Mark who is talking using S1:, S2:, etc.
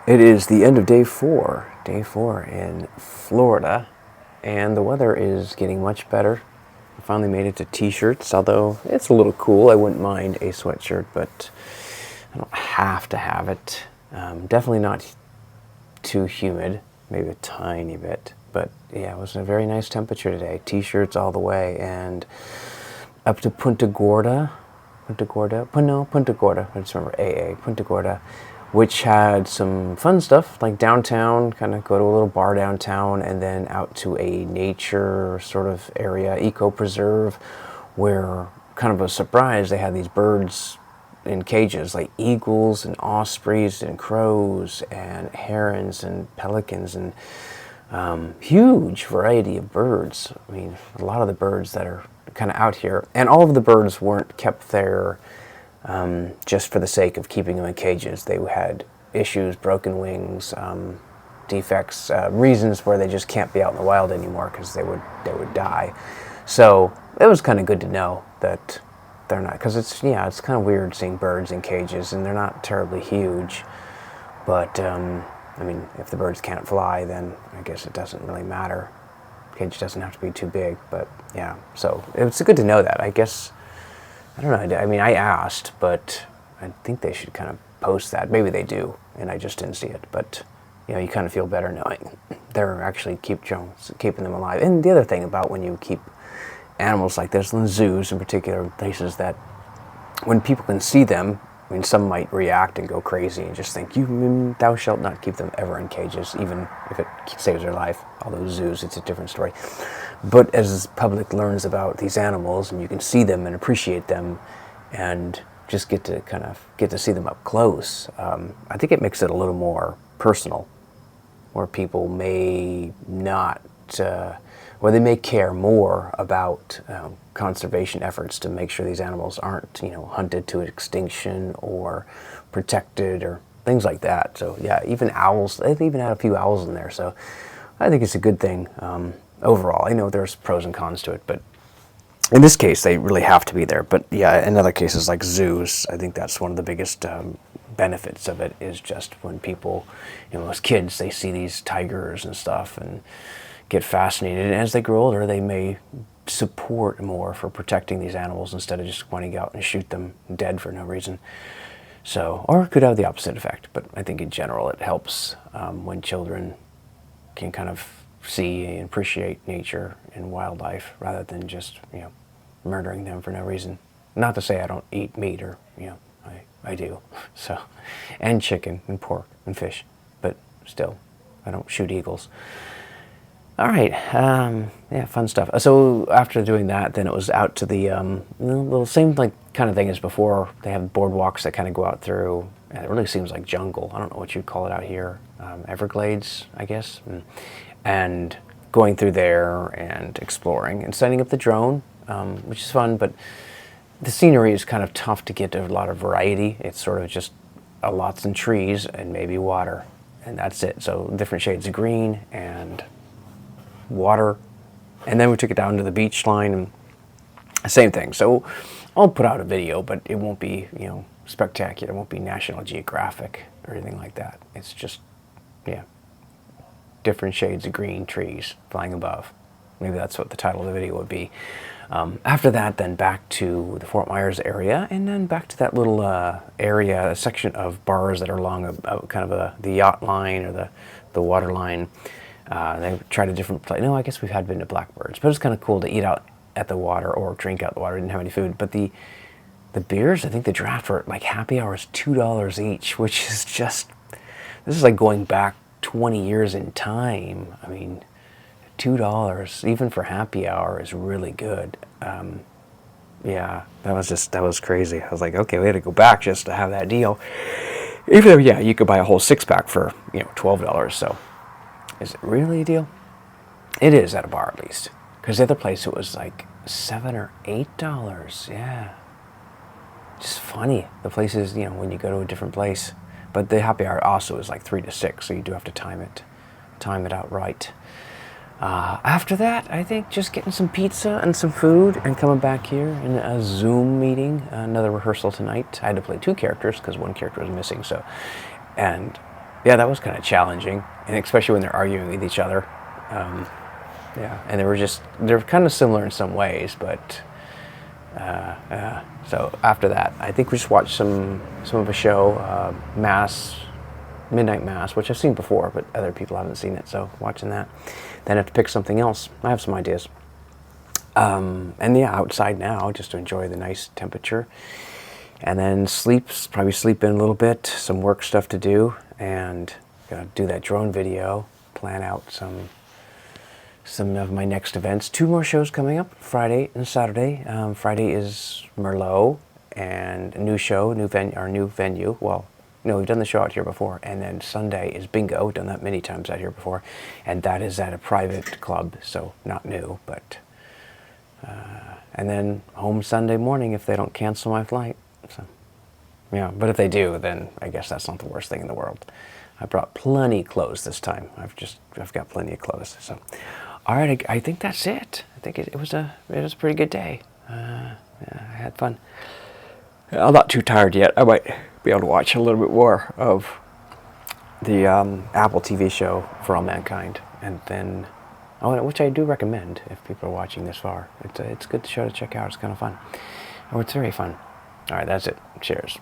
S1: It is the end of day four in Florida, and the weather is getting much better. I finally made it to t-shirts, although it's a little cool. I wouldn't mind a sweatshirt, but I don't have to have it. Definitely not too humid, maybe a tiny bit. But yeah, it was a very nice temperature today. T-shirts all the way, and up to Punta Gorda. Punta Gorda. I just remember Punta Gorda, which had some fun stuff like downtown. Kind of go to a little bar downtown, and then out to a nature sort of area, eco preserve, where kind of a surprise they had these birds in cages like eagles and ospreys and crows and herons and pelicans and huge variety of birds. I mean, a lot of the birds that are kind of out here, and all of the birds weren't kept there just for the sake of keeping them in cages. They had issues, broken wings, defects, reasons where they just can't be out in the wild anymore because they would die. So it was kind of good to know that they're not, because it's kind of weird seeing birds in cages, and they're not terribly huge. But I mean, if the birds can't fly, then I guess it doesn't really matter. Cage doesn't have to be too big, but yeah. So it's good to know that. I guess, I don't know. I mean, I asked, but I think they should kind of post that. Maybe they do, and I just didn't see it. But you kind of feel better knowing they're actually keeping them alive. And the other thing about when you keep animals like this in zoos, in particular places that when people can see them, I mean, some might react and go crazy and just think, thou shalt not keep them ever in cages, even if it saves their life. Although zoos, it's a different story. But as the public learns about these animals, and you can see them and appreciate them, and just get to see them up close, I think it makes it a little more personal, where people may not, or they may care more about conservation efforts to make sure these animals aren't, hunted to extinction or protected or things like that. So yeah, even owls, they even had a few owls in there. So I think it's a good thing overall. I know there's pros and cons to it, but in this case, they really have to be there. But yeah, in other cases like zoos, I think that's one of the biggest benefits of it, is just when people, as kids, they see these tigers and stuff and get fascinated. And as they grow older, they may support more for protecting these animals instead of just wanting to go out and shoot them dead for no reason. So, or it could have the opposite effect. But I think in general it helps when children can kind of see and appreciate nature and wildlife rather than just, murdering them for no reason. Not to say I don't eat meat, or, I do. So, and chicken and pork and fish, but still, I don't shoot eagles. All right, yeah, fun stuff. So after doing that, then it was out to the little same kind of thing as before. They have boardwalks that kind of go out through, and it really seems like jungle. I don't know what you'd call it out here, Everglades, I guess. And going through there and exploring and setting up the drone, which is fun, but the scenery is kind of tough to get a lot of variety. It's sort of just lots of trees and maybe water, and that's it. So different shades of green and water, and then we took it down to the beach line, and same thing. So I'll put out a video, but it won't be, spectacular. It won't be National Geographic or anything like that. It's just, different shades of green, trees flying above. Maybe that's what the title of the video would be. After that, then back to the Fort Myers area, and then back to that little area, a section of bars that are along kind of the yacht line or the water line. They tried a different place. No, I guess we've been to Blackbirds, but it's kind of cool to eat out at the water or drink out the water. We didn't have any food, but the beers, I think the draft for like happy hour is $2 each, which is just, this is like going back 20 years in time. I mean, $2 even for happy hour is really good. Yeah, that was crazy. I was like, okay, we had to go back just to have that deal. Even though, yeah, you could buy a whole 6-pack for $12. So is it really a deal? It is at a bar, at least, because the other place it was like $7 or $8. Yeah, just funny. The places, when you go to a different place. But the happy hour also is like 3 to 6, so you do have to time it out right. After that, I think just getting some pizza and some food and coming back here in a Zoom meeting, another rehearsal tonight. I had to play 2 characters because one character was missing, so, and Yeah, that was kind of challenging, and especially when they're arguing with each other. Yeah, and they're kind of similar in some ways, but so after that, I think we just watched some of a show, Midnight Mass, which I've seen before, but other people haven't seen it, so watching that. Then I have to pick something else. I have some ideas. And yeah, outside now, just to enjoy the nice temperature. And then probably sleep in a little bit, some work stuff to do, and gonna do that drone video, plan out some of my next events. 2 more shows coming up, Friday and Saturday. Friday is Merlot, and a new show, our new venue. Well, no, we've done the show out here before. And then Sunday is bingo. We've done that many times out here before. And that is at a private club, so not new, but... and then home Sunday morning if they don't cancel my flight. So, yeah, but if they do, then I guess that's not the worst thing in the world. I brought plenty of clothes this time. I've got plenty of clothes. So, all right, I think that's it. I think it was a pretty good day. Yeah, I had fun. I'm not too tired yet. I might be able to watch a little bit more of the Apple TV show For All Mankind, and then, which I do recommend if people are watching this far. It's a good show to check out. It's kind of fun. Oh, it's very fun. All right, that's it. Cheers.